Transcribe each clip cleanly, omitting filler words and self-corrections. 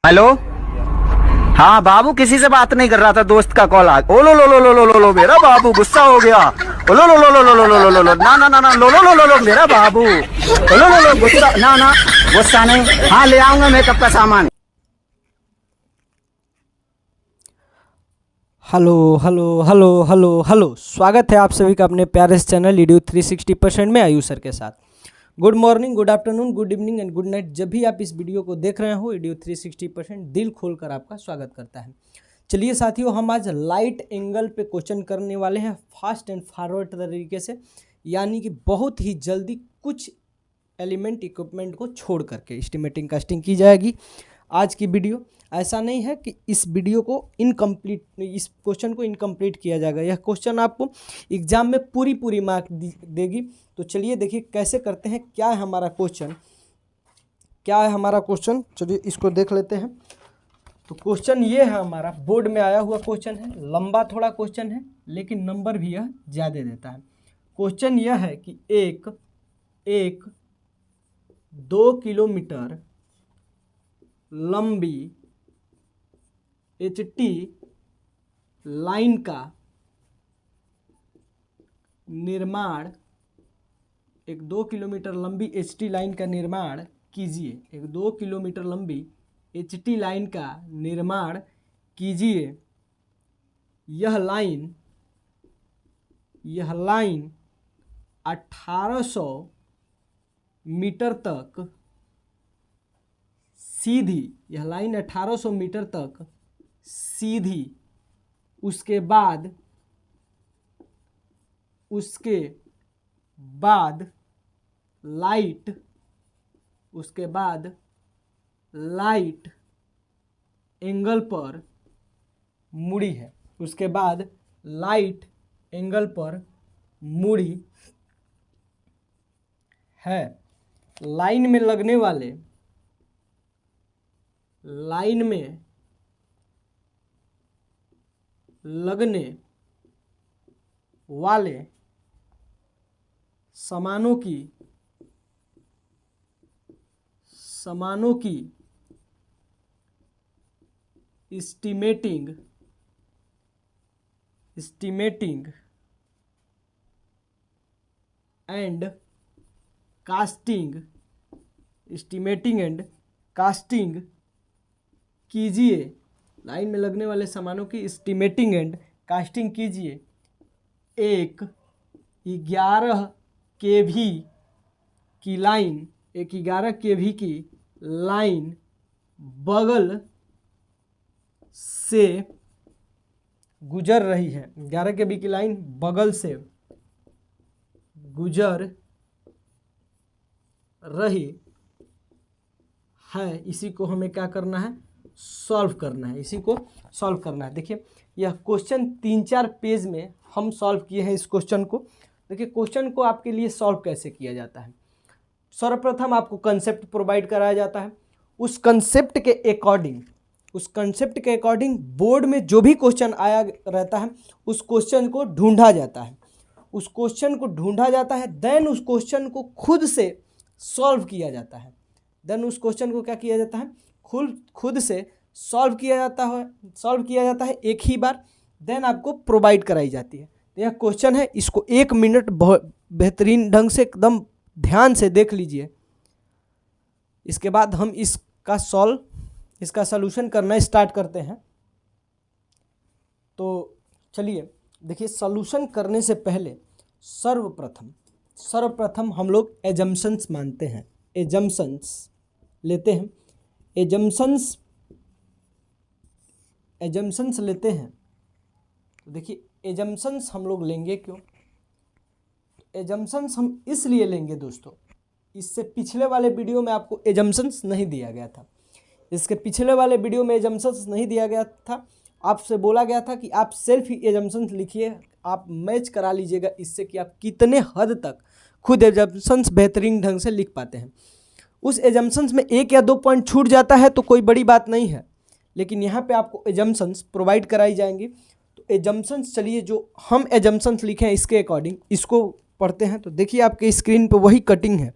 Hello. हाँ बाबू, किसी से बात नहीं कर रहा था, दोस्त का कॉल आ। ओ लो लो लो लो लो लो लो, मेरा बाबू गुस्सा हो गया। ओ लो लो लो लो लो लो लो लो लो, ना ना ना ना, लो लो लो लो लो, मेरा बाबू। ओ लो लो लो, गुस्सा ना ना, गुस्सा नहीं। हाँ ले आऊंगा मेकअप का सामान। Hello hello hello hello hello, स्वागत है आप सभी का अपने प्यारे से चैनल ईडीयू 360% में आयुष सर के साथ। Good morning, good afternoon, good evening and good night. जब भी आप इस वीडियो को देख रहे हो, ईडीयू 360% दिल खोलकर आपका स्वागत करता है। चलिए साथियों, हम आज लाइट एंगल पे क्वेश्चन करने वाले हैं फास्ट एंड फॉरवर्ड तरीके से, यानी कि बहुत ही जल्दी कुछ एलिमेंट इक्विपमेंट को छोड़ करके एस्टिमेटिंग कास्टिंग की जाएगी। आज की वीडियो ऐसा नहीं है कि इस वीडियो को इनकम्प्लीट, इस क्वेश्चन को इनकम्प्लीट किया जाएगा। यह क्वेश्चन आपको एग्जाम में पूरी मार्क देगी। तो चलिए देखिए कैसे करते हैं, क्या है हमारा क्वेश्चन, क्या है हमारा क्वेश्चन। चलिए इसको देख लेते हैं। तो क्वेश्चन ये है, हमारा बोर्ड में आया हुआ क्वेश्चन है, लंबा थोड़ा क्वेश्चन है लेकिन नंबर भी यह ज़्यादा देता है। क्वेश्चन यह है कि एक 2 किलोमीटर लंबी HT लाइन का निर्माण, एक 2 किलोमीटर लंबी HT लाइन का निर्माण कीजिए। एक 2 किलोमीटर लंबी HT लाइन का निर्माण कीजिए। यह लाइन 1800 मीटर तक सीधी, यह लाइन 1800 मीटर तक सीधी, उसके बाद लाइट एंगल पर मुड़ी है। उसके बाद लाइट एंगल पर मुड़ी है। लाइन में लगने वाले सामानों की एस्टिमेटिंग एंड कास्टिंग कीजिए। लाइन में लगने वाले सामानों की एस्टिमेटिंग एंड कास्टिंग कीजिए। एक 11 kV की लाइन बगल से गुजर रही है। 11 kV की लाइन बगल से गुजर रही है। इसी को हमें क्या करना है, सॉल्व करना है। देखिए यह क्वेश्चन 3-4 पेज में हम सॉल्व किए हैं इस क्वेश्चन को। देखिए क्वेश्चन को आपके लिए सॉल्व कैसे किया जाता है। सर्वप्रथम आपको कंसेप्ट प्रोवाइड कराया जाता है। उस कंसेप्ट के अकॉर्डिंग बोर्ड में जो भी क्वेश्चन आया रहता है उस क्वेश्चन को ढूंढा जाता है। देन उस क्वेश्चन को खुद से सॉल्व किया जाता है। खुद से सॉल्व किया जाता है एक ही बार। देन आपको प्रोवाइड कराई जाती है। तो यह क्वेश्चन है, इसको 1 मिनट बहुत बेहतरीन ढंग से एकदम ध्यान से देख लीजिए। इसके बाद हम इसका सॉल्यूशन करना स्टार्ट करते हैं। तो चलिए देखिए, सॉल्यूशन करने से पहले सर्वप्रथम हम लोग एजम्पशंस मानते हैं, एजम्पशंस लेते हैं। एजम्पशंस लेते हैं। तो देखिए एजम्पशंस हम लोग लेंगे क्यों? एजम्पशंस हम इसलिए लेंगे दोस्तों, इससे पिछले वाले वीडियो में आपको एजम्पशंस नहीं दिया गया था। आपसे बोला गया था कि आप सेल्फ ही एजम्पशंस लिखिए, आप मैच करा लीजिएगा इससे कि आप कितने हद तक खुद एजम्पशंस बेहतरीन ढंग से लिख पाते हैं। उस एजम्पशंस में 1 या 2 पॉइंट छूट जाता है तो कोई बड़ी बात नहीं है, लेकिन यहाँ पे आपको एजम्पशंस प्रोवाइड कराई जाएंगी। तो एजम्पशंस, चलिए जो हम एजम्पशंस लिखे हैं इसके अकॉर्डिंग इसको पढ़ते हैं। तो देखिए आपके स्क्रीन पे वही कटिंग है।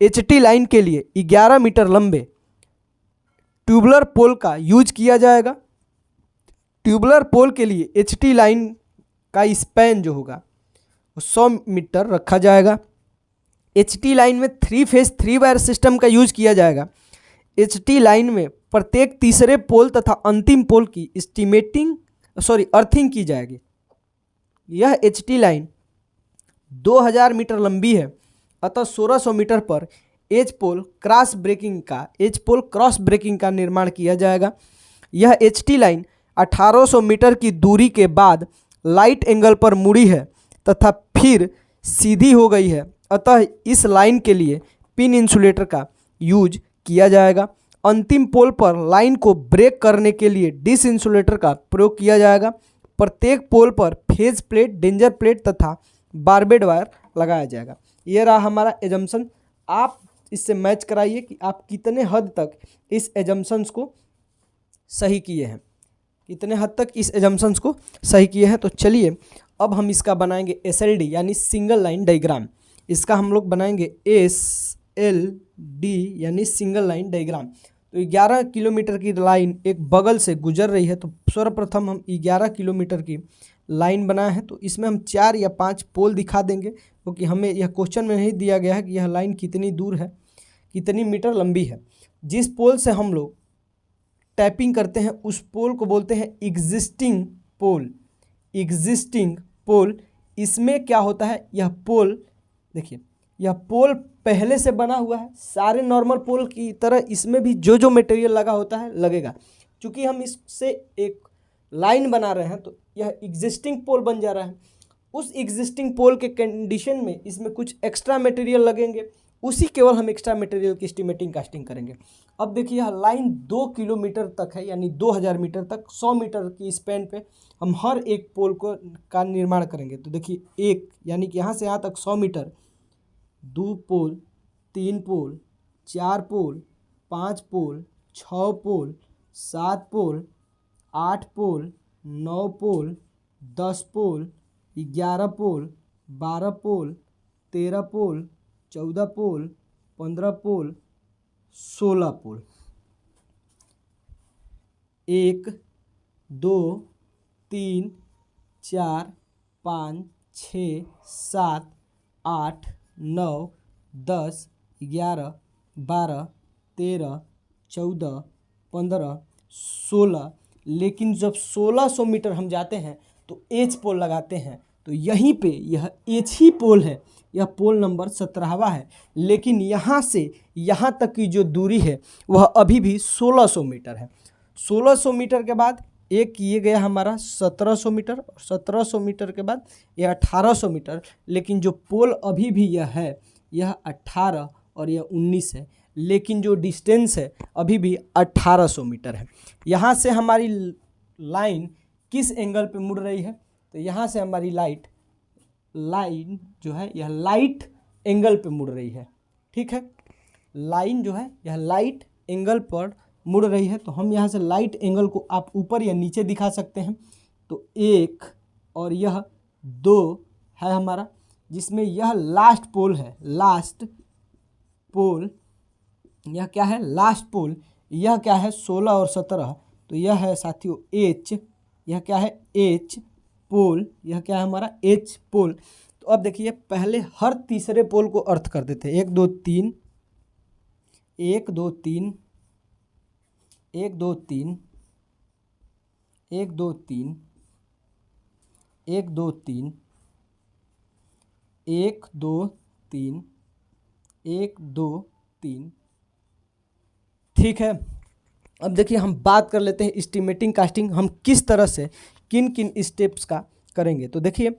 HT लाइन के लिए 11 मीटर लंबे ट्यूबुलर पोल का यूज किया जाएगा। ट्यूबुलर पोल के लिए HT लाइन का स्पैन जो होगा वो 100 मीटर रखा जाएगा। HT लाइन में 3 फेज 3 वायर सिस्टम का यूज किया जाएगा। HT लाइन में प्रत्येक तीसरे पोल तथा अंतिम पोल की अर्थिंग की जाएगी। यह HT लाइन 2000 मीटर लंबी है, अतः 1600 मीटर पर एज पोल क्रॉस ब्रेकिंग का निर्माण किया जाएगा। यह HT लाइन 1800 मीटर की दूरी के बाद लाइट एंगल पर मुड़ी है तथा फिर सीधी हो गई है, अतः इस लाइन के लिए पिन इंसुलेटर का यूज किया जाएगा। अंतिम पोल पर लाइन को ब्रेक करने के लिए डिस इंसुलेटर का प्रयोग किया जाएगा। प्रत्येक पोल पर फेज प्लेट, डेंजर प्लेट तथा बारबेड वायर लगाया जाएगा। ये रहा हमारा एजम्पशन। आप इससे मैच कराइए कि आप कितने हद तक इस एजम्पशंस को सही किए हैं, तो चलिए अब हम इसका बनाएंगे SLD यानी सिंगल लाइन डायग्राम। इसका हम लोग बनाएंगे SLD यानी सिंगल लाइन डायग्राम। तो 11 किलोमीटर की लाइन एक बगल से गुजर रही है, तो सर्वप्रथम हम 11 किलोमीटर की लाइन बनाए हैं। तो इसमें हम 4 या 5 पोल दिखा देंगे, क्योंकि हमें यह क्वेश्चन में नहीं दिया गया है कि यह लाइन कितनी दूर है, कितनी मीटर लंबी है। जिस पोल से हम लोग टैपिंग करते हैं उस पोल को बोलते हैं एग्जिस्टिंग पोल। इसमें क्या होता है, यह पोल देखिए, यह पोल पहले से बना हुआ है। सारे नॉर्मल पोल की तरह इसमें भी जो मटेरियल लगा होता है लगेगा। चूँकि हम इससे एक लाइन बना रहे हैं तो यह एग्जिस्टिंग पोल बन जा रहा है। उस एग्जिस्टिंग पोल के कंडीशन में इसमें कुछ एक्स्ट्रा मटेरियल लगेंगे, उसी केवल हम एक्स्ट्रा मटेरियल की एस्टिमेटिंग कास्टिंग करेंगे। अब देखिए यह लाइन 2 किलोमीटर तक है, यानी 2000 मीटर तक 100 मीटर की स्पैन पे हम हर एक पोल का निर्माण करेंगे। तो देखिए एक यानी कि यहाँ से यहाँ तक 100 मीटर, 2 पोल, 3 पोल, 4 पोल, 5 पोल, 6 पोल, 7 पोल, 8 पोल, 9 पोल, 10 पोल, 11 पोल, 12 पोल, 13 पोल, 14 पोल, 15 पोल, 16 पोल। 1 2 3 4 5 6 7 8 9 10 11 12 13 14 15 16। लेकिन जब 1600 मीटर हम जाते हैं तो एच पोल लगाते हैं, तो यहीं पे यह एच ही पोल है, यह पोल नंबर 17वां है। लेकिन यहाँ से यहाँ तक की जो दूरी है वह अभी भी 1600 मीटर है। 1600 मीटर के बाद एक ये गया हमारा 1700 मीटर, और 1700 मीटर के बाद यह 1800 मीटर। लेकिन जो पोल अभी भी यह है, यह 18 और यह 19 है, लेकिन जो डिस्टेंस है अभी भी 1800 मीटर है। यहाँ से हमारी लाइन किस एंगल पे मुड़ रही है, तो यहाँ से हमारी लाइन जो है यह लाइट एंगल पे मुड़ रही है। ठीक है, लाइन जो है यह लाइट एंगल पर मुड़ रही है। तो हम यहाँ से लाइट एंगल को आप ऊपर या नीचे दिखा सकते हैं। तो 1 और यह 2 है हमारा, जिसमें यह लास्ट पोल है। लास्ट पोल यह क्या है, लास्ट पोल यह क्या है 16 और 17, तो यह है साथियों एच। यह क्या है एच पोल, यह क्या है हमारा एच पोल। तो अब देखिए पहले हर तीसरे पोल को अर्थ कर देते हैं। 1 2 3 1 2 3 1 2 3 1 2 3 1 2 3 1 2 3 1 2 3। ठीक है, अब देखिए हम बात कर लेते हैं एस्टिमेटिंग कास्टिंग, हम किस तरह से किन किन स्टेप्स का करेंगे। तो देखिए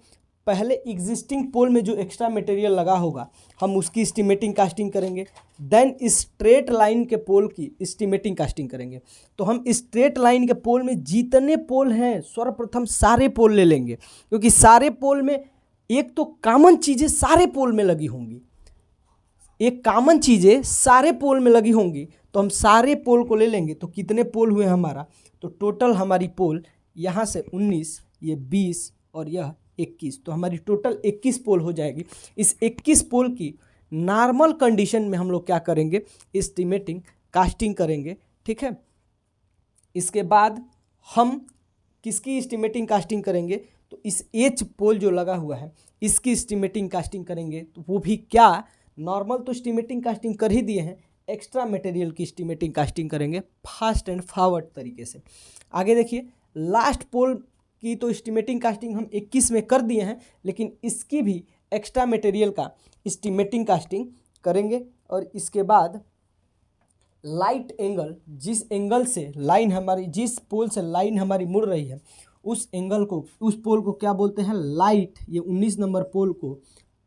पहले एग्जिस्टिंग पोल में जो एक्स्ट्रा मटेरियल लगा होगा हम उसकी एस्टिमेटिंग कास्टिंग करेंगे। देन स्ट्रेट लाइन के पोल की एस्टिमेटिंग कास्टिंग करेंगे। तो हम स्ट्रेट लाइन के पोल में जितने पोल हैं सर्वप्रथम सारे पोल ले लेंगे, क्योंकि सारे पोल में एक तो कॉमन चीज़ें सारे पोल में लगी होंगी, एक कॉमन चीज़ें सारे पोल में लगी होंगी। तो हम सारे पोल को ले लेंगे। तो कितने पोल हुए हमारा, तो टोटल हमारी पोल यहाँ से 19, ये 20 और यह 21, तो हमारी टोटल 21 पोल हो जाएगी। इस 21 पोल की नॉर्मल कंडीशन में हम लोग क्या करेंगे, एस्टिमेटिंग कास्टिंग करेंगे। ठीक है, इसके बाद हम किसकी एस्टिमेटिंग कास्टिंग करेंगे, तो इस एच पोल जो लगा हुआ है इसकी एस्टिमेटिंग कास्टिंग करेंगे। तो वो भी क्या, नॉर्मल तो एस्टिमेटिंग कास्टिंग कर ही दिए हैं, एक्स्ट्रा मटेरियल की एस्टिमेटिंग कास्टिंग करेंगे फास्ट एंड फॉरवर्ड तरीके से। आगे देखिए, लास्ट पोल की तो एस्टिमेटिंग कास्टिंग हम 21 में कर दिए हैं, लेकिन इसकी भी एक्स्ट्रा मटेरियल का एस्टिमेटिंग कास्टिंग करेंगे। और इसके बाद लाइट एंगल, जिस एंगल से लाइन हमारी, जिस पोल से लाइन हमारी मुड़ रही है उस एंगल को, उस पोल को क्या बोलते हैं, लाइट। ये 19 नंबर पोल को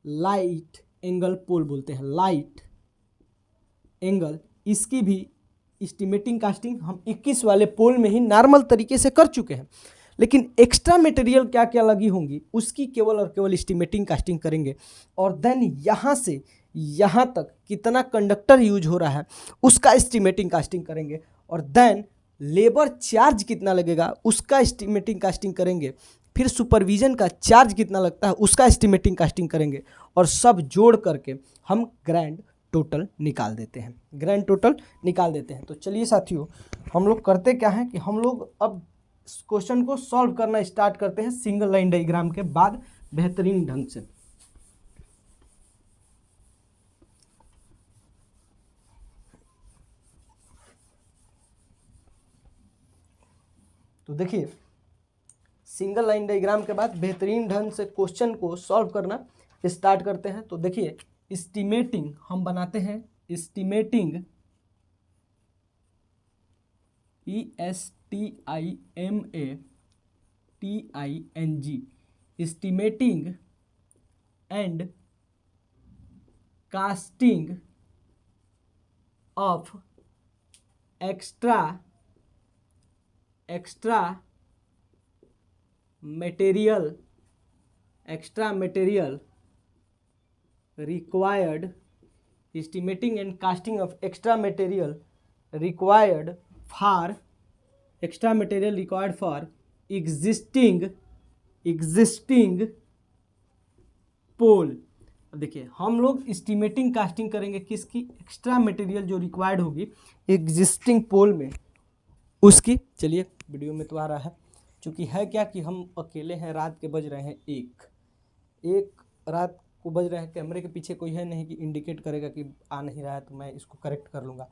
लाइट एंगल पोल बोलते हैं, लाइट एंगल। इसकी भी एस्टिमेटिंग कास्टिंग हम 21 वाले पोल में ही नॉर्मल तरीके से कर चुके हैं, लेकिन एक्स्ट्रा मटेरियल क्या क्या लगी होंगी उसकी केवल और केवल एस्टिमेटिंग कास्टिंग करेंगे। और देन यहाँ से यहाँ तक कितना कंडक्टर यूज हो रहा है उसका एस्टिमेटिंग कास्टिंग करेंगे। और देन लेबर चार्ज कितना लगेगा उसका एस्टिमेटिंग कास्टिंग करेंगे। फिर सुपरविजन का चार्ज कितना लगता है उसका एस्टिमेटिंग कास्टिंग करेंगे। और सब जोड़ करके हम ग्रैंड टोटल निकाल देते हैं, ग्रैंड टोटल निकाल देते हैं। तो चलिए साथियों, हम लोग करते क्या है कि हम लोग अब क्वेश्चन को सॉल्व करना स्टार्ट करते हैं सिंगल लाइन डायग्राम के बाद बेहतरीन ढंग से। तो देखिए, सिंगल लाइन डायग्राम के बाद बेहतरीन ढंग से क्वेश्चन को सॉल्व करना स्टार्ट करते हैं। तो देखिए, एस्टिमेटिंग हम बनाते हैं, estimating ESTIMATING, estimating and costing of extra material required, estimating and casting of extra material required for existing पोल। अब देखिए, हम लोग एस्टिमेटिंग कास्टिंग करेंगे किसकी, एक्स्ट्रा मटेरियल जो रिक्वायर्ड होगी एग्जिस्टिंग पोल में उसकी। चलिए, वीडियो में तो आ रहा है, क्योंकि है क्या कि हम अकेले हैं, रात के बज रहे हैं एक रात को बज रहे हैं। कैमरे के पीछे कोई है नहीं कि इंडिकेट करेगा कि आ नहीं रहा है, तो मैं इसको करेक्ट कर लूँगा।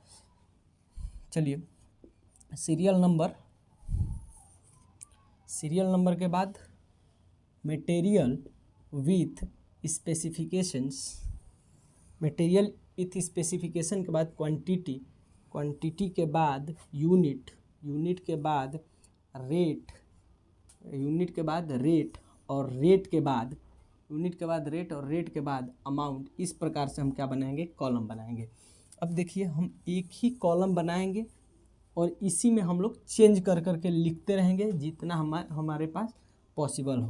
चलिए, सीरियल नंबर के बाद material with specifications, material with specification के बाद क्वांटिटी के बाद यूनिट के बाद रेट, और रेट के बाद अमाउंट। इस प्रकार से हम क्या बनाएंगे, कॉलम बनाएंगे। अब देखिए, हम एक ही कॉलम बनाएंगे और इसी में हम लोग चेंज कर करके लिखते रहेंगे जितना हमारे पास पॉसिबल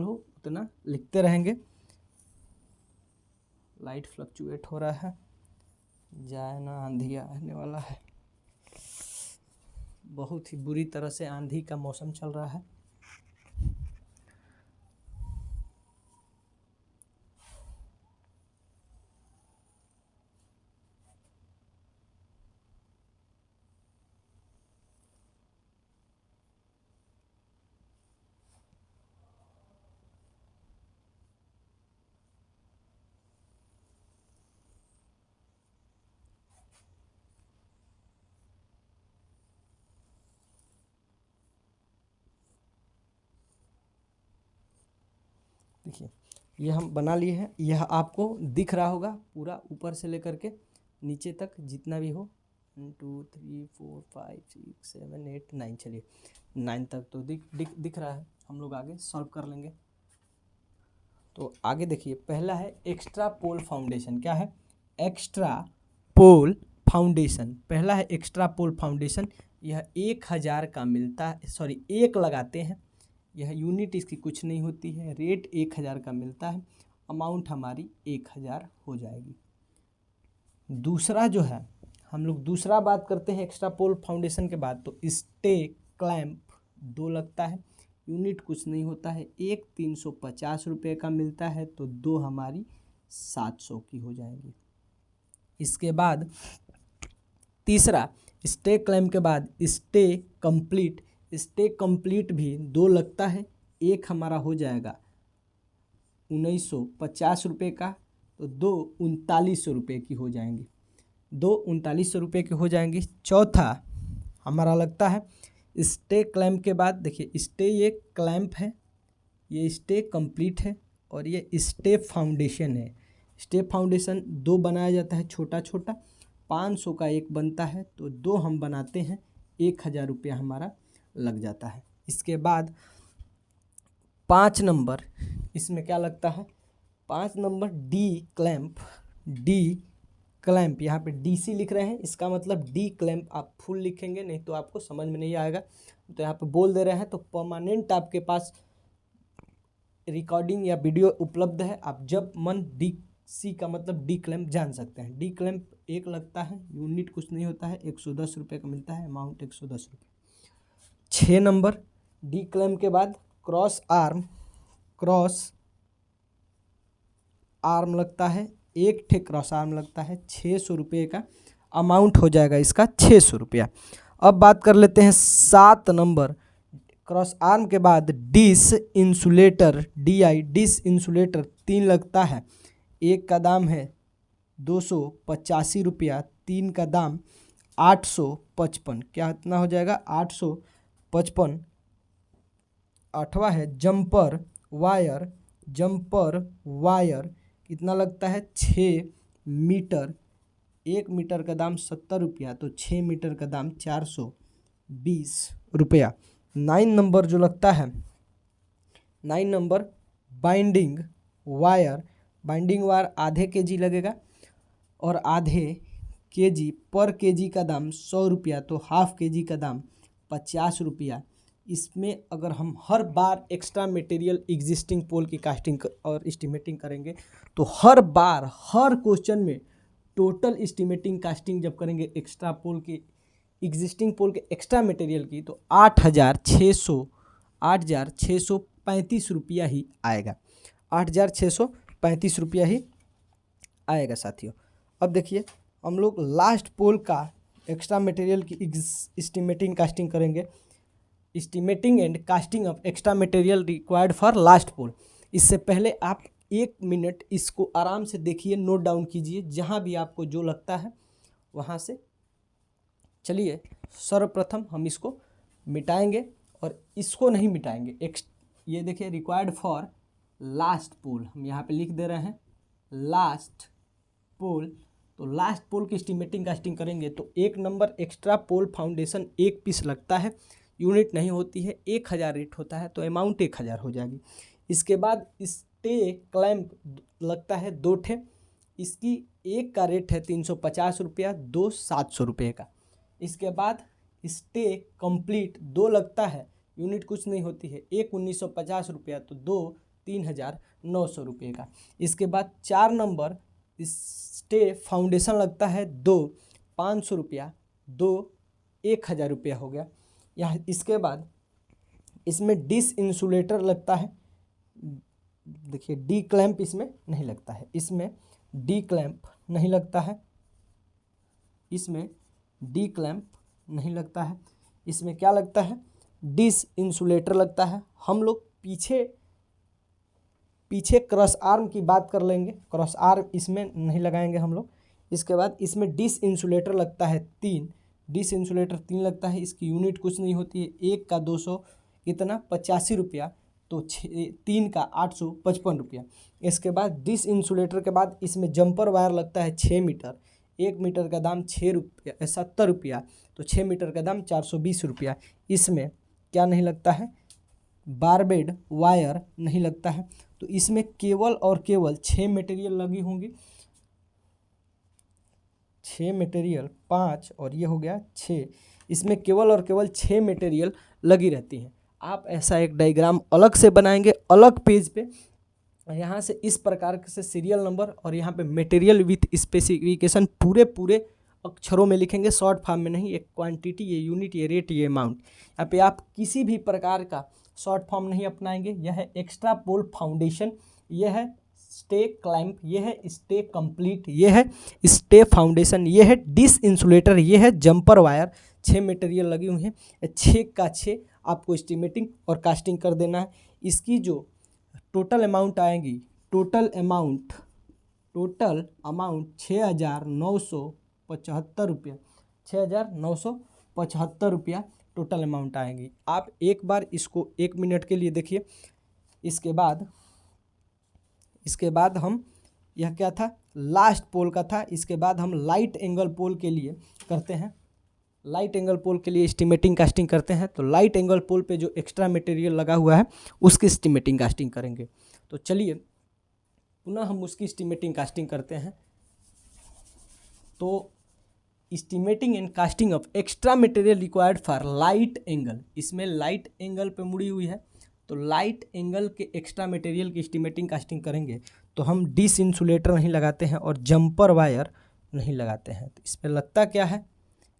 हो, उतना लिखते रहेंगे। लाइट फ्लक्चुएट हो रहा है, जाए ना, आंधी आने वाला है, बहुत ही बुरी तरह से आंधी का मौसम चल रहा है। देखिए, ये हम बना लिए हैं, यह आपको दिख रहा होगा पूरा, ऊपर से लेकर के नीचे तक जितना भी हो, 1 2 3 4 5 6 7 8 9, चलिए 9 तक तो दिख रहा है। हम लोग आगे सॉल्व कर लेंगे। तो आगे देखिए, पहला है एक्स्ट्रा पोल फाउंडेशन। क्या है, एक्स्ट्रा पोल फाउंडेशन। पहला है एक्स्ट्रा पोल फाउंडेशन, यह 1000 का मिलता है, सॉरी 1 लगाते हैं, यह यूनिट इसकी कुछ नहीं होती है, रेट 1000 का मिलता है, अमाउंट हमारी 1000 हो जाएगी। दूसरा जो है, हम लोग दूसरा बात करते हैं एक्स्ट्रा पोल फाउंडेशन के बाद, तो स्टे क्लैंप 2 लगता है, यूनिट कुछ नहीं होता है, 1 350 रुपये का मिलता है, तो 2 हमारी 700 की हो जाएगी। इसके बाद तीसरा स्टे क्लैम्प के बाद स्टे कंप्लीट। स्टे कंप्लीट भी 2 लगता है, एक हमारा हो जाएगा 1950 रुपये का, तो 2 3900 रुपये की हो जाएंगी, 2 3900 रुपये की हो जाएंगी। चौथा हमारा लगता है स्टे क्लैम्प के बाद, देखिए स्टे ये क्लैम्प है, ये स्टे कंप्लीट है और ये स्टे फाउंडेशन है। स्टे फाउंडेशन 2 बनाया जाता है छोटा छोटा, 500 का एक बनता है, तो 2 हम बनाते हैं, 1000 रुपया हमारा लग जाता है। इसके बाद 5 नंबर, इसमें क्या लगता है, 5 number D clamp. D clamp यहाँ पे DC लिख रहे हैं, इसका मतलब डी क्लैम्प आप फुल लिखेंगे, नहीं तो आपको समझ में नहीं आएगा, तो यहाँ पे बोल दे रहे हैं। तो परमानेंट आपके पास रिकॉर्डिंग या वीडियो उपलब्ध है, आप जब मन DC का मतलब डी क्लैम्प जान सकते हैं। डी क्लैम्प एक लगता है, यूनिट कुछ नहीं होता है, 110 रुपये का मिलता है, अमाउंट 110 रुपये। 6 नंबर डी क्लैम्प के बाद क्रॉस आर्म लगता है, एक ठे क्रॉस आर्म लगता है, 600 रुपये का अमाउंट हो जाएगा इसका, 600 रुपया। अब बात कर लेते हैं 7 नंबर क्रॉस आर्म के बाद disc insulator, DI disc insulator 3 लगता है, एक का दाम है 285 रुपया, 3 का दाम 855, क्या इतना हो जाएगा 855। 8वां है जंपर वायर कितना लगता है 6 मीटर, 1 मीटर का दाम 70 रुपया, तो 6 मीटर का दाम 420 रुपया। 9 नंबर जो लगता है, 9 नंबर बाइंडिंग वायर आधे kg लगेगा और आधे kg पर kg का दाम 100 रुपया, तो हाफ kg का दाम 50 रुपया। इसमें अगर हम हर बार एक्स्ट्रा मटेरियल एग्जिस्टिंग पोल की कास्टिंग और एस्टिमेटिंग करेंगे, तो हर बार हर क्वेश्चन में टोटल एस्टिमेटिंग कास्टिंग जब करेंगे एक्स्ट्रा पोल की, एग्जिस्टिंग पोल के एक्स्ट्रा मटेरियल की, तो 8,635 रुपया ही आएगा, 8,635 रुपया ही आएगा साथियों। अब देखिए हम लोग लास्ट पोल का एक्स्ट्रा मटेरियल की एस्टिमेटिंग कास्टिंग करेंगे, estimating and costing of extra material required for last pole. इससे पहले आप 1 मिनट इसको आराम से देखिए, नोट डाउन कीजिए, जहाँ भी आपको जो लगता है वहाँ से। चलिए सर्वप्रथम हम इसको मिटाएंगे और इसको नहीं मिटाएंगे। ये देखिए रिक्वायर्ड फॉर लास्ट पोल, हम यहाँ पे लिख दे रहे हैं लास्ट पोल। तो लास्ट पोल की एस्टिमेटिंग कास्टिंग करेंगे तो 1 नंबर एक्स्ट्रा पोल फाउंडेशन 1 पीस लगता है, यूनिट नहीं होती है, 1000 रेट होता है, तो अमाउंट 1000 हो जाएगी। इसके बाद स्टे क्लैम्प लगता है 2 ठे, इसकी एक का रेट है 350 रुपया, 2 700 रुपये का। इसके बाद स्टे कंप्लीट 2 लगता है, यूनिट कुछ नहीं होती है, एक 1950 रुपया, तो 2 3900 रुपये का। इसके बाद 4 नंबर स्टे फाउंडेशन लगता है 2 500 रुपया, 2 1000 रुपया हो गया। यहाँ इसके बाद इसमें डिस इंसुलेटर लगता है, देखिए डी क्लैम्प इसमें नहीं लगता है, इसमें डी क्लैम्प नहीं लगता है, इसमें डी क्लैम्प नहीं लगता है। इसमें क्या लगता है, डिस इंसुलेटर लगता है। हम लोग पीछे क्रॉस आर्म की बात कर लेंगे, क्रॉस आर्म इसमें नहीं लगाएंगे हम लोग। इसके बाद इसमें डिस इंसुलेटर लगता है 3, डिस इंसुलेटर 3 लगता है, इसकी यूनिट कुछ नहीं होती है, एक का 200 कितना 85 रुपया, तो 3 का 855 रुपया। इसके बाद डिस इंसुलेटर के बाद इसमें जंपर वायर लगता है 6 मीटर, 1 मीटर का दाम 70 रुपया, तो 6 मीटर का दाम 420 रुपया। इसमें क्या नहीं लगता है, बारबेड वायर नहीं लगता है। तो इसमें केवल और केवल 6 मटेरियल लगी होंगी, 6 मटेरियल, 5 और ये हो गया 6, इसमें केवल और केवल 6 मटेरियल लगी रहती हैं। आप ऐसा एक डायग्राम अलग से बनाएंगे, अलग पेज पे, यहाँ से इस प्रकार से सीरियल नंबर और यहाँ पे मटेरियल विथ स्पेसिफिकेशन पूरे अक्षरों में लिखेंगे, शॉर्ट फॉर्म में नहीं, एक क्वांटिटी, ये यूनिट, ये रेट, ये अमाउंट। यहाँ पे आप किसी भी प्रकार का शॉर्ट फॉर्म नहीं अपनाएंगे। यह है एक्स्ट्रा पोल फाउंडेशन, यह है स्टे क्लैंप ये है, स्टे कंप्लीट ये है, स्टे फाउंडेशन ये है, डिस इंसुलेटर ये है, जंपर वायर 6 मटेरियल लगी हुई हैं, 6 का 6 आपको एस्टिमेटिंग और कास्टिंग कर देना है। इसकी जो टोटल अमाउंट आएगी, टोटल अमाउंट 6,975 रुपया, 6,975 रुपया टोटल अमाउंट आएगी। आप एक बार इसको 1 मिनट के लिए देखिए। इसके बाद हम, यह क्या था, लास्ट पोल का था। इसके बाद हम लाइट एंगल पोल के लिए करते हैं, लाइट एंगल पोल के लिए एस्टिमेटिंग कास्टिंग करते हैं। तो लाइट एंगल पोल पे जो एक्स्ट्रा मटेरियल लगा हुआ है उसकी एस्टिमेटिंग कास्टिंग करेंगे। तो चलिए पुनः हम उसकी एस्टिमेटिंग कास्टिंग करते हैं। तो estimating and costing of extra material required for light angle, इसमें लाइट एंगल पे मुड़ी हुई है, तो लाइट एंगल के एक्स्ट्रा मटेरियल की एस्टिमेटिंग कास्टिंग करेंगे। तो हम डिस इंसुलेटर नहीं लगाते हैं और जंपर वायर नहीं लगाते हैं। तो इस पर लगता क्या है,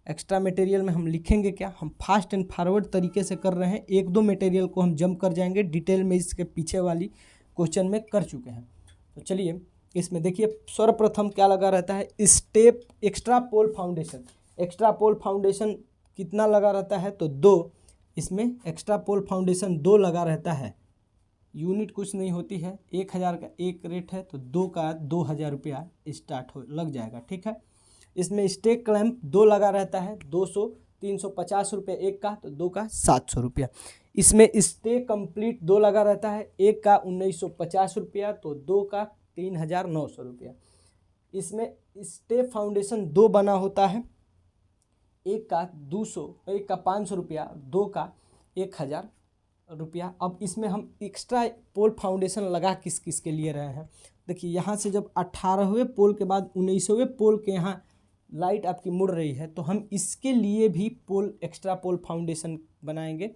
एक्स्ट्रा मटेरियल में हम लिखेंगे क्या, हम फास्ट एंड फॉरवर्ड तरीके से कर रहे हैं। 1-2 मटेरियल को हम जंप कर जाएंगे, डिटेल में इसके पीछे वाली क्वेश्चन में कर चुके हैं। तो चलिए इसमें देखिए, सर्वप्रथम क्या लगा रहता है, स्टेप एक्स्ट्रा पोल फाउंडेशन। एक्स्ट्रा पोल फाउंडेशन कितना लगा रहता है, तो 2, इसमें एक्स्ट्रा पोल फाउंडेशन 2 लगा रहता है। यूनिट कुछ नहीं होती है, 1000 का एक रेट है, तो 2 का 2000 रुपया स्टार्ट हो लग जाएगा, ठीक है। इसमें स्टे क्लैंप 2 लगा रहता है, 200, 350 रुपये एक का, तो 2 का 700 रुपया। इसमें स्टे कंप्लीट 2 लगा रहता है, एक का 1950 रुपया, तो 2 का 3900 रुपया। इसमें स्टे फाउंडेशन 2 बना होता है, एक का 200, एक का 500 रुपया, 2 का 1000 रुपया। अब इसमें हम एक्स्ट्रा पोल फाउंडेशन लगा किस किस के लिए रहे हैं, देखिए यहाँ से जब 18वें पोल के बाद 19वें पोल के यहाँ लाइट आपकी मुड़ रही है, तो हम इसके लिए भी पोल एक्स्ट्रा पोल फाउंडेशन बनाएंगे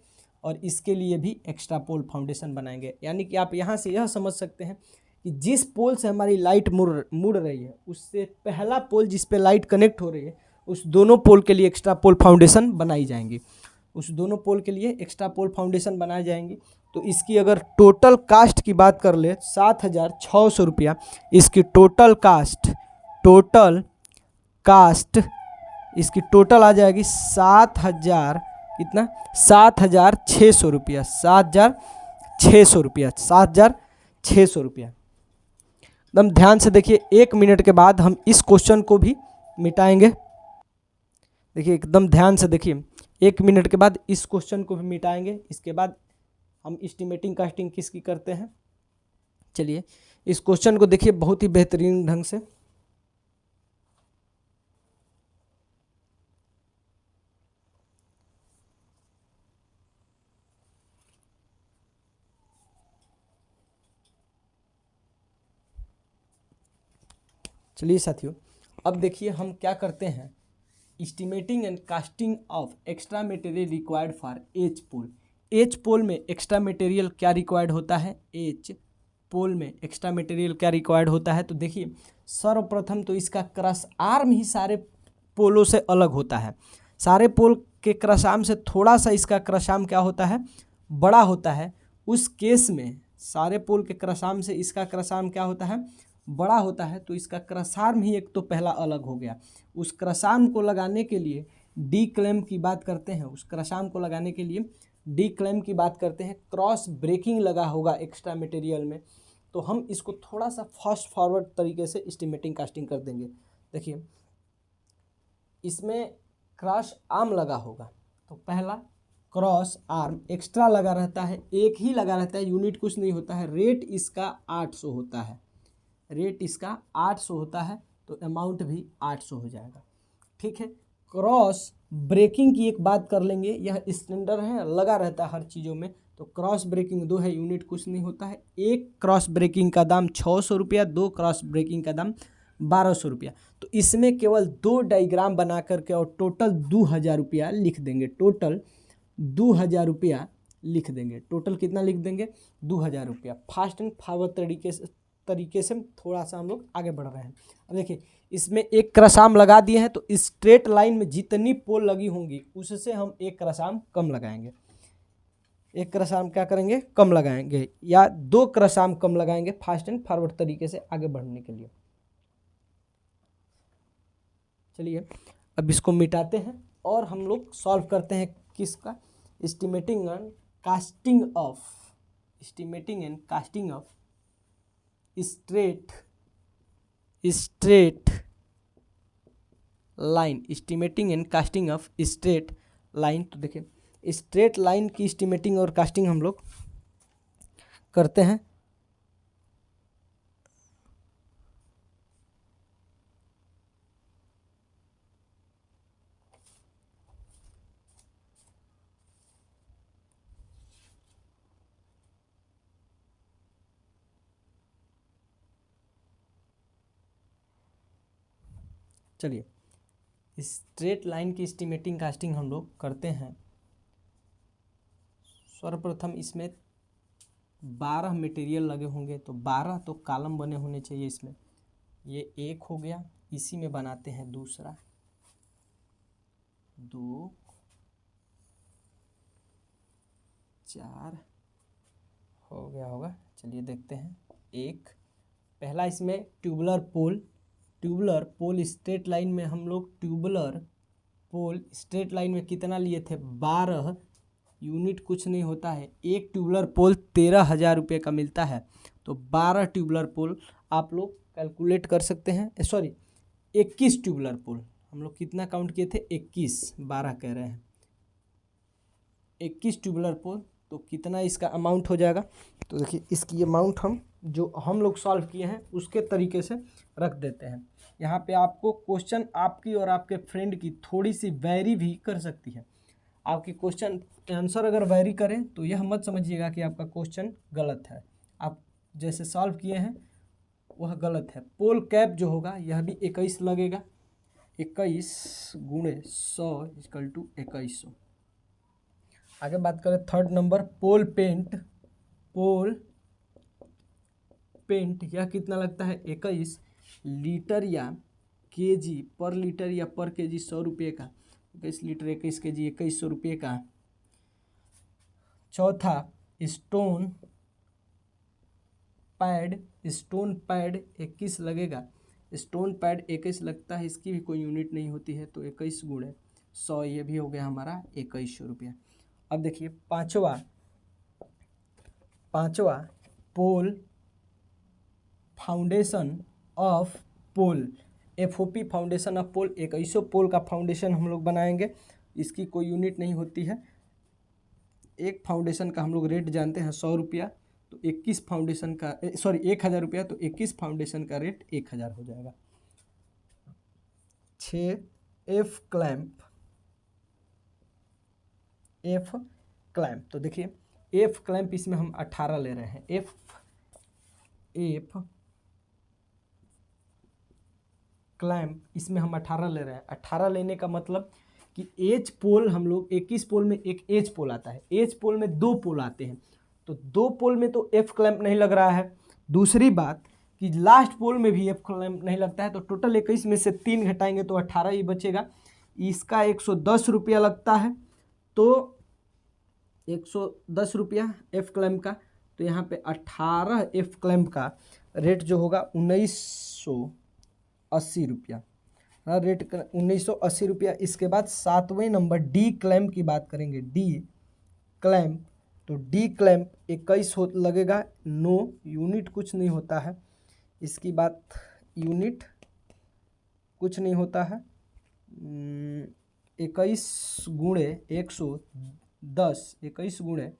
और इसके लिए भी एक्स्ट्रा पोल फाउंडेशन बनाएंगे। यानी कि आप यहाँ से यह समझ सकते हैं कि जिस पोल से हमारी लाइट मुड़ रही है, उससे पहला पोल जिस पे लाइट कनेक्ट हो रही है, उस दोनों पोल के लिए एक्स्ट्रा पोल फाउंडेशन बनाई जाएंगी, उस दोनों पोल के लिए एक्स्ट्रा पोल फाउंडेशन बनाए जाएंगे। तो इसकी अगर टोटल कास्ट की बात कर ले, 7600 रुपया इसकी टोटल कास्ट इसकी टोटल आ जाएगी 7000, कितना, 7600 रुपया, 7600 रुपया, 7600 रुपया। एकदम ध्यान से देखिए, 1 मिनट के बाद हम इस क्वेश्चन को भी मिटाएंगे। देखिए एकदम ध्यान से देखिए, 1 मिनट के बाद इस क्वेश्चन को भी मिटाएंगे। इसके बाद हम एस्टिमेटिंग कास्टिंग किसकी करते हैं, चलिए इस क्वेश्चन को देखिए बहुत ही बेहतरीन ढंग से। चलिए साथियों, अब देखिए हम क्या करते हैं, estimating and costing of extra material required for each pole. Each pole में एक्स्ट्रा मटेरियल क्या रिक्वायर्ड होता है, एच पोल में एक्स्ट्रा मटेरियल क्या रिक्वायर्ड होता है। तो देखिए सर्वप्रथम तो इसका क्रश आर्म ही सारे पोलों से अलग होता है। सारे पोल के क्रश आर्म से थोड़ा सा इसका क्रश आर्म क्या होता है, बड़ा होता है। उस केस में सारे पोल के क्रश आर्म से इसका क्रश आर्म क्या होता है, बड़ा होता है। तो इसका क्रश आर्म ही एक तो पहला अलग हो गया। उस क्रश आर्म को लगाने के लिए डी क्लैंप की बात करते हैं, उस क्रश आर्म को लगाने के लिए डी क्लैंप की बात करते हैं। क्रॉस ब्रेकिंग लगा होगा एक्स्ट्रा मटेरियल में, तो हम इसको थोड़ा सा फास्ट फॉरवर्ड तरीके से एस्टिमेटिंग कास्टिंग कर देंगे। देखिए इसमें क्रॉस आर्म लगा होगा, तो पहला क्रॉस आर्म एक्स्ट्रा लगा रहता है, एक ही लगा रहता है, यूनिट कुछ नहीं होता है। रेट इसका 800 होता है, रेट इसका 800 होता है, तो अमाउंट भी 800 हो जाएगा, ठीक है। क्रॉस ब्रेकिंग की एक बात कर लेंगे, यह स्टैंडर्ड है, लगा रहता है हर चीज़ों में। तो क्रॉस ब्रेकिंग 2 है, यूनिट कुछ नहीं होता है। एक क्रॉस ब्रेकिंग का दाम 600 रुपया, 2 क्रॉस ब्रेकिंग का दाम 1200 रुपया। तो इसमें केवल 2 डायग्राम बना करके और टोटल 2000 रुपया लिख देंगे, टोटल 2000 रुपया लिख देंगे। टोटल कितना लिख देंगे, 2000 रुपया। फास्ट एंड फॉरवर्ड तरीके से थोड़ा सा हम लोग आगे बढ़ रहे हैं। अब देखिए इसमें एक क्रॉस आर्म लगा दिए हैं, तो स्ट्रेट लाइन में जितनी पोल लगी होंगी उससे हम एक क्रॉस आर्म कम लगाएंगे। एक क्रस आर्म क्या करेंगे, कम लगाएंगे, या 2 क्रस आर्म कम लगाएंगे फास्ट एंड फॉरवर्ड तरीके से आगे बढ़ने के लिए। चलिए अब इसको मिटाते हैं और हम लोग सॉल्व करते हैं किसका, estimating and costing of straight line, estimating and costing of straight line. तो देखिए स्ट्रेट लाइन की एस्टिमेटिंग और कास्टिंग हम लोग करते हैं। चलिए स्ट्रेट लाइन की एस्टिमेटिंग कास्टिंग हम लोग करते हैं। सर्वप्रथम इसमें 12 मटेरियल लगे होंगे, तो 12 तो कॉलम बने होने चाहिए इसमें। ये एक हो गया, इसी में बनाते हैं दूसरा, 2 4 हो गया होगा। चलिए देखते हैं। एक पहला इसमें ट्यूबुलर पोल स्ट्रेट लाइन में हम लोग ट्यूबुलर पोल स्ट्रेट लाइन में कितना लिए थे, 12 यूनिट कुछ नहीं होता है। एक ट्यूबुलर पोल 13,000 रुपये का मिलता है। तो 12 ट्यूबुलर पोल आप लोग कैलकुलेट कर सकते हैं। सॉरी 21 ट्यूबुलर पोल हम लोग कितना काउंट किए थे, 21, 12 कह रहे हैं। 21 ट्यूबुलर पोल, तो कितना इसका अमाउंट हो जाएगा। तो देखिए इसकी अमाउंट जो हम लोग सॉल्व किए हैं उसके तरीके से रख देते हैं। यहाँ पे आपको क्वेश्चन आपकी और आपके फ्रेंड की थोड़ी सी वैरी भी कर सकती है। आपकी क्वेश्चन आंसर अगर वैरी करें तो यह मत समझिएगा कि आपका क्वेश्चन गलत है। आप जैसे सॉल्व किए हैं वह गलत है। पोल कैप जो होगा यह भी 21 लगेगा, 21 × 100 = 2100। आगे बात करें थर्ड नंबर, पोल पेंट यह कितना लगता है, 21 लीटर या केजी पर लीटर या पर केजी 100 रुपये का, 21 लीटर 21 केजी 2100 रुपये का। चौथा स्टोन पैड 21 लगेगा। स्टोन पैड 21 लगता है, इसकी भी कोई यूनिट नहीं होती है, तो 21 × 100 ये भी हो गया हमारा 2100 रुपया। अब देखिए पांचवा pole foundation of pole, FOP foundation of pole, 2100 pole का फाउंडेशन हम लोग बनाएंगे। इसकी कोई यूनिट नहीं होती है। एक फाउंडेशन का हम लोग रेट जानते हैं 100 रुपया, तो 21 फाउंडेशन का 1000 रुपया, तो 21 फाउंडेशन का रेट 1000 हो जाएगा। 6 एफ क्लैंप, तो देखिए एफ क्लैंप इसमें हम 18 ले रहे हैं। एफ क्लैंप इसमें हम 18 ले रहे हैं। 18 लेने का मतलब कि एच पोल हम लोग 21 पोल में एक एच पोल आता है, एच पोल में 2 पोल आते हैं, तो 2 पोल में तो एफ क्लैंप नहीं लग रहा है। दूसरी बात कि लास्ट पोल में भी एफ क्लैंप नहीं लगता है, तो टोटल 21 में से 3 घटाएंगे तो 18 ही बचेगा। इसका 110 रुपया लगता है, तो 110 रुपया एफ क्लैंप का, तो यहाँ पे 18 एफ क्लैंप का रेट जो होगा 1980 रुपया, रेट 1980 रुपया। इसके बाद 7वें नंबर डी क्लैंप की बात करेंगे। डी क्लैंप, तो डी क्लैंप 21 लगेगा। नो यूनिट कुछ नहीं होता है, इसकी बात यूनिट कुछ नहीं होता है। 21 × 110, 21 ×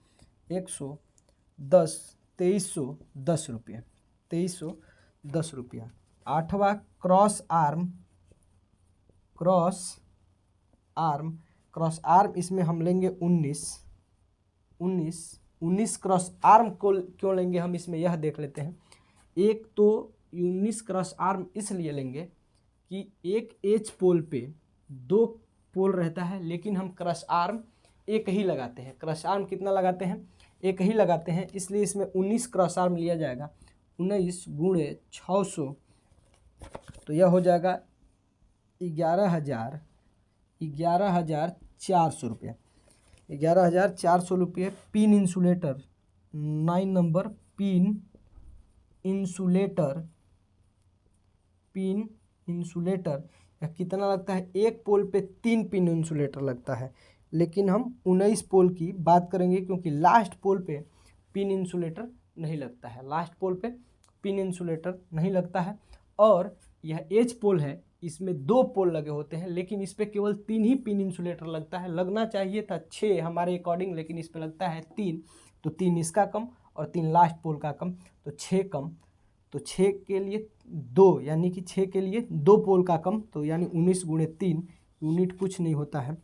110, 2310 रुपये, 2310 रुपया। 8वां क्रॉस आर्म, इसमें हम लेंगे 19 क्रॉस आर्म को क्यों लेंगे हम इसमें, यह देख लेते हैं। एक तो 19 क्रॉस आर्म इसलिए लेंगे कि एक एच पोल पे 2 पोल रहता है, लेकिन हम क्रॉस आर्म एक ही लगाते हैं। क्रॉस आर्म कितना लगाते हैं, एक ही लगाते हैं, इसलिए इसमें 19 क्रॉस आर्म लिया जाएगा। 19 × 600, तो यह हो जाएगा 11,400 रुपया। 11,400 रुपये pin insulator, 9 number pin insulator, pin insulator या कितना लगता है, एक पोल पे 3 पिन इंसुलेटर लगता है, लेकिन हम 19 पोल की बात करेंगे क्योंकि लास्ट पोल पे पिन इंसुलेटर नहीं लगता है, लास्ट पोल पे पिन इंसुलेटर नहीं लगता है। और यह एच पोल है, इसमें 2 पोल लगे होते हैं, लेकिन इस पे केवल 3 ही पिन इंसुलेटर लगता है। लगना चाहिए था 6 हमारे अकॉर्डिंग, लेकिन इस पे लगता है 3, तो 3 इसका कम और 3 लास्ट पोल का कम, तो 6 कम, तो 6 के लिए 2, यानी कि 6 के लिए 2 पोल का कम, तो यानी 19 गुणे 3 यूनिट कुछ नहीं होता है।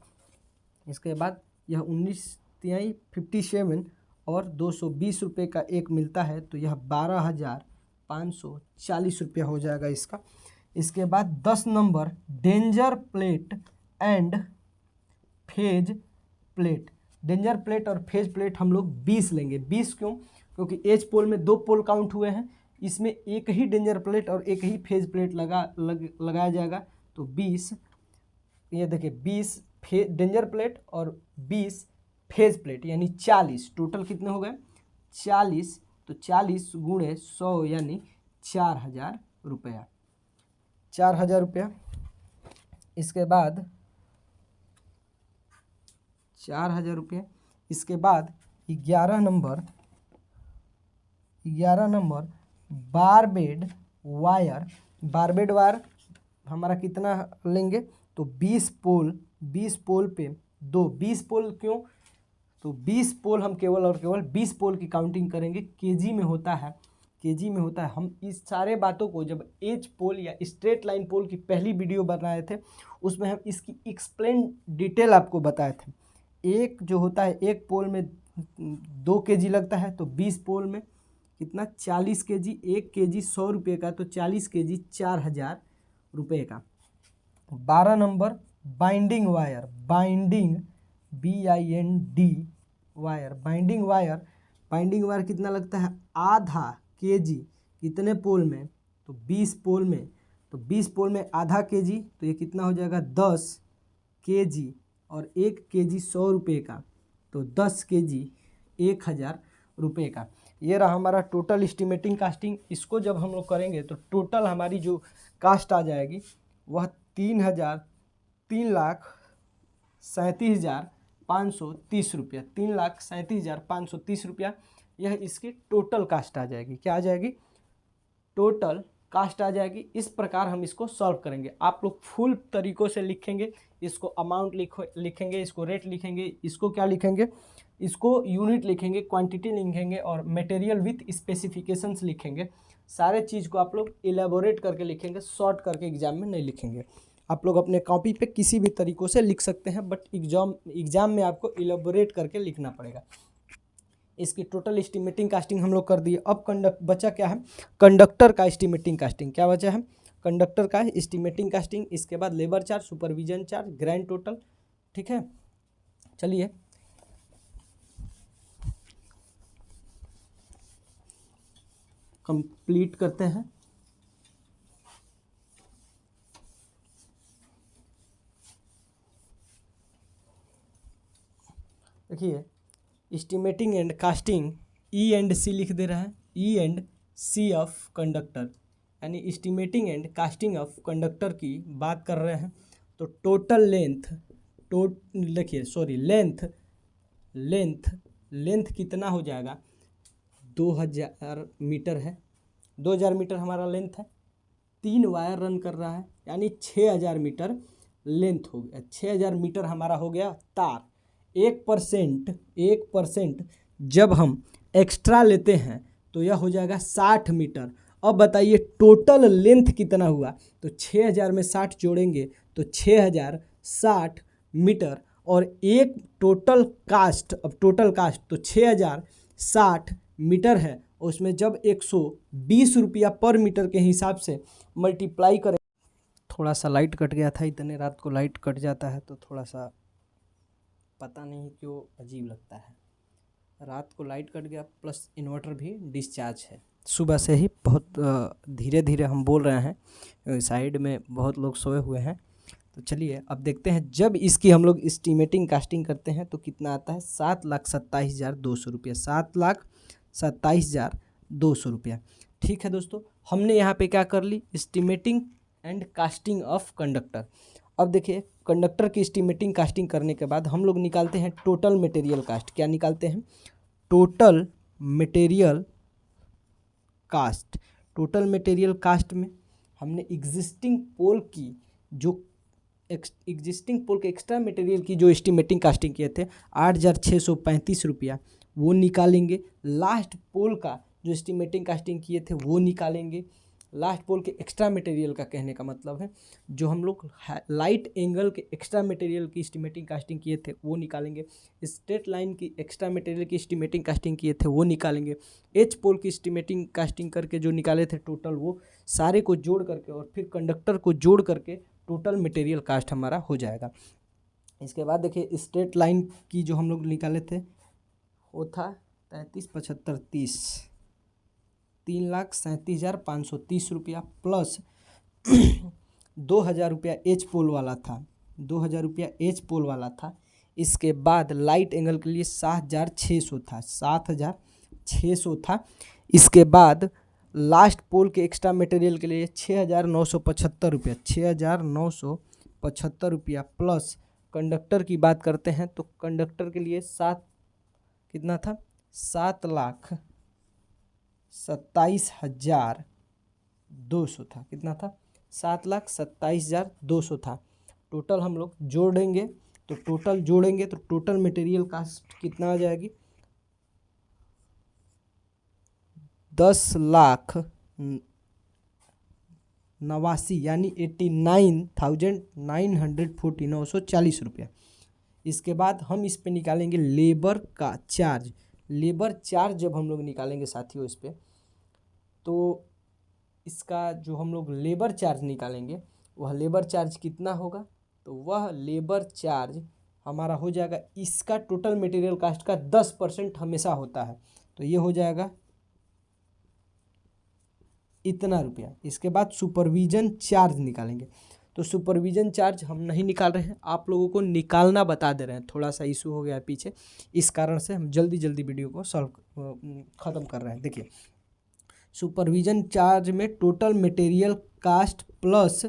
इसके बाद यह 19 तिहाई 57 और 220 रुपये का एक मिलता है, तो यह 12,540 रुपया हो जाएगा इसका। इसके बाद 10 number danger plate and phase plate, danger plate और फेज प्लेट हम लोग 20 लेंगे। 20 क्यों? क्योंकि एच पोल में 2 पोल काउंट हुए हैं, इसमें एक ही डेंजर प्लेट और एक ही फेज प्लेट लगाया जाएगा, तो 20, ये देखिए 20 डेंजर प्लेट और 20 फेज प्लेट यानी 40, टोटल कितने हो गए 40, तो 40 गुणे 100 यानी 4,000 रुपया, 4,000 रुपया। इसके बाद 4,000 रुपये। इसके बाद 11 number barbed wire, barbed wire हमारा कितना लेंगे, तो 20 पोल पे 2, 20 पोल क्यों, तो 20 पोल हम केवल और केवल 20 पोल की काउंटिंग करेंगे, केजी में होता है, केजी में होता है। हम इस सारे बातों को जब एच पोल या स्ट्रेट लाइन पोल की पहली वीडियो बनाए थे, उसमें हम इसकी एक्सप्लेन डिटेल आपको बताए थे। एक जो होता है, एक पोल में 2 केजी लगता है, तो 20 पोल में कितना 40 केजी, 1 केजी 100 रुपये का, तो 40 केजी 4,000 रुपये का। 12 number binding wire, binding BIND wire, binding wire कितना लगता है, आधा केजी, कितने पोल में, तो 20 पोल में, तो 20 पोल में आधा केजी, तो ये कितना हो जाएगा 10 केजी और 1 केजी 100 रुपये का, तो 10 केजी 1,000 रुपये का। ये रहा हमारा टोटल एस्टिमेटिंग कास्टिंग। इसको जब हम लोग करेंगे तो टोटल हमारी जो कास्ट आ जाएगी वह 3,37,530 रुपया, 3,37,530 रुपया, यह इसकी टोटल कास्ट आ जाएगी। क्या आ जाएगी, टोटल कास्ट आ जाएगी। इस प्रकार हम इसको सॉल्व करेंगे। आप लोग फुल तरीक़ों से लिखेंगे, इसको अमाउंट लिखेंगे, इसको रेट लिखेंगे, इसको क्या लिखेंगे, इसको यूनिट लिखेंगे, क्वांटिटी लिखेंगे और मटेरियल विथ स्पेसिफिकेशंस लिखेंगे। सारे चीज़ को आप लोग इलेबोरेट करके लिखेंगे, शॉर्ट करके एग्जाम में नहीं लिखेंगे। आप लोग अपने कॉपी पे किसी भी तरीक़ों से लिख सकते हैं, बट एग्जाम में आपको इलेबोरेट करके लिखना पड़ेगा। इसकी टोटल एस्टिमेटिंग कास्टिंग हम लोग कर दिए। अब बचा क्या है, कंडक्टर का एस्टिमेटिंग कास्टिंग। क्या बचा है, कंडक्टर का एस्टिमेटिंग कास्टिंग। इसके बाद labour charge, supervision charge, grand total. ठीक है, चलिए कंप्लीट करते हैं। देखिए estimating and costing, E and C लिख दे रहा है, E and C of conductor, यानी estimating and costing of conductor की बात कर रहे हैं। तो टोटल लेंथ कितना हो जाएगा, 2,000 मीटर है, 2,000 मीटर हमारा लेंथ है। 3 वायर रन कर रहा है, यानी 6,000 मीटर लेंथ हो गया। 6,000 मीटर हमारा हो गया तार। 1% जब हम एक्स्ट्रा लेते हैं तो यह हो जाएगा 60 मीटर। अब बताइए टोटल लेंथ कितना हुआ, तो 6,000 में 60 जोड़ेंगे तो 6,060 मीटर, और एक टोटल कास्ट, अब टोटल कास्ट तो 6,060 मीटर है, उसमें जब 120 रुपया पर मीटर के हिसाब से मल्टीप्लाई करें। थोड़ा सा लाइट कट गया था, इतने रात को लाइट कट जाता है तो थोड़ा सा पता नहीं क्यों अजीब लगता है। रात को लाइट कट गया, प्लस इन्वर्टर भी डिस्चार्ज है। सुबह से ही बहुत धीरे धीरे हम बोल रहे हैं, साइड में बहुत लोग सोए हुए हैं, तो चलिए अब देखते हैं जब इसकी हम लोग एस्टिमेटिंग कास्टिंग करते हैं तो कितना आता है 7,27,200 रुपया, 7,27,200 रुपया। ठीक है दोस्तों, हमने यहाँ पे क्या कर ली, estimating and costing of conductor. अब देखिए कंडक्टर की एस्टिमेटिंग कास्टिंग करने के बाद हम लोग निकालते हैं टोटल मटेरियल कास्ट। क्या निकालते हैं, total material cost. Total material cost में हमने एग्जिस्टिंग पोल की जो एग्जिस्टिंग पोल के एक्स्ट्रा मटेरियल की जो एस्टिमेटिंग कास्टिंग किए थे 8,635 रुपया वो निकालेंगे। लास्ट पोल का जो एस्टिमेटिंग कास्टिंग किए थे वो निकालेंगे। लास्ट पोल के एक्स्ट्रा मटेरियल का कहने का मतलब है जो हम लोग लाइट एंगल के एक्स्ट्रा मटेरियल की एस्टिमेटिंग कास्टिंग किए थे वो निकालेंगे। स्ट्रेट लाइन की एक्स्ट्रा मटेरियल की एस्टिमेटिंग कास्टिंग किए थे वो निकालेंगे। एच पोल की एस्टिमेटिंग कास्टिंग करके जो निकाले थे टोटल, वो सारे को जोड़ करके और फिर कंडक्टर को जोड़ करके टोटल मटेरियल कास्ट हमारा हो जाएगा। इसके बाद देखिए स्ट्रेट लाइन की जो हम लोग निकाले थे वो था 33, 75, 30, 3,37,530 रुपया प्लस 2,000 रुपया एच पोल वाला था, 2,000 रुपया एच पोल वाला था। इसके बाद लाइट एंगल के लिए 7,600 था, 7,600 था। इसके बाद लास्ट पोल के एक्स्ट्रा मटेरियल के लिए 6,975 रुपया, 6,975 रुपया प्लस कंडक्टर की बात करते हैं तो कंडक्टर के लिए कितना था, 7,27,200 था। कितना था, 7,27,200 था। टोटल हम लोग जोड़ेंगे तो टोटल मटेरियल कास्ट कितना आ जाएगी, 10,89,000 यानी 89,940 रुपया। इसके बाद हम इस पे निकालेंगे लेबर का चार्ज। लेबर चार्ज जब हम लोग निकालेंगे साथियों इस पे, तो इसका जो हम लोग लेबर चार्ज निकालेंगे वह लेबर चार्ज कितना होगा, तो वह लेबर चार्ज हमारा हो जाएगा, इसका टोटल मटेरियल कास्ट का 10% हमेशा होता है, तो ये हो जाएगा इतना रुपया। इसके बाद सुपरविजन चार्ज निकालेंगे, तो सुपरविजन चार्ज हम नहीं निकाल रहे हैं, आप लोगों को निकालना बता दे रहे हैं। थोड़ा सा इशू हो गया है पीछे, इस कारण से हम जल्दी जल्दी वीडियो को ख़त्म कर रहे हैं। देखिए सुपरविजन चार्ज में total material cost plus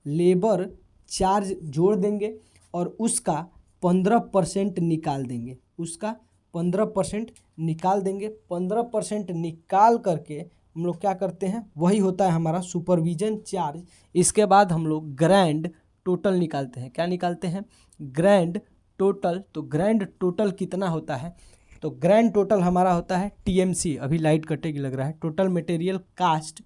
labour charge जोड़ देंगे और उसका 15% निकाल देंगे, उसका 15% निकाल देंगे। 15% निकाल करके हम लोग क्या करते हैं, वही होता है हमारा सुपरविजन चार्ज। इसके बाद हम लोग ग्रैंड टोटल निकालते हैं। क्या निकालते हैं, ग्रैंड टोटल। तो ग्रैंड टोटल कितना होता है, तो ग्रैंड टोटल हमारा होता है टीएमसी। अभी लाइट कटेगी लग रहा है। Total material cost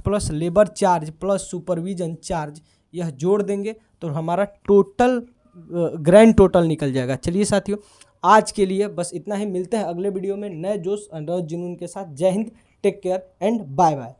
plus labour charge plus supervision charge, यह जोड़ देंगे तो हमारा टोटल ग्रैंड टोटल निकल जाएगा। चलिए साथियों, आज के लिए बस इतना ही। मिलते हैं अगले वीडियो में नए जोश और जुनून के साथ। जय हिंद, take care and bye bye.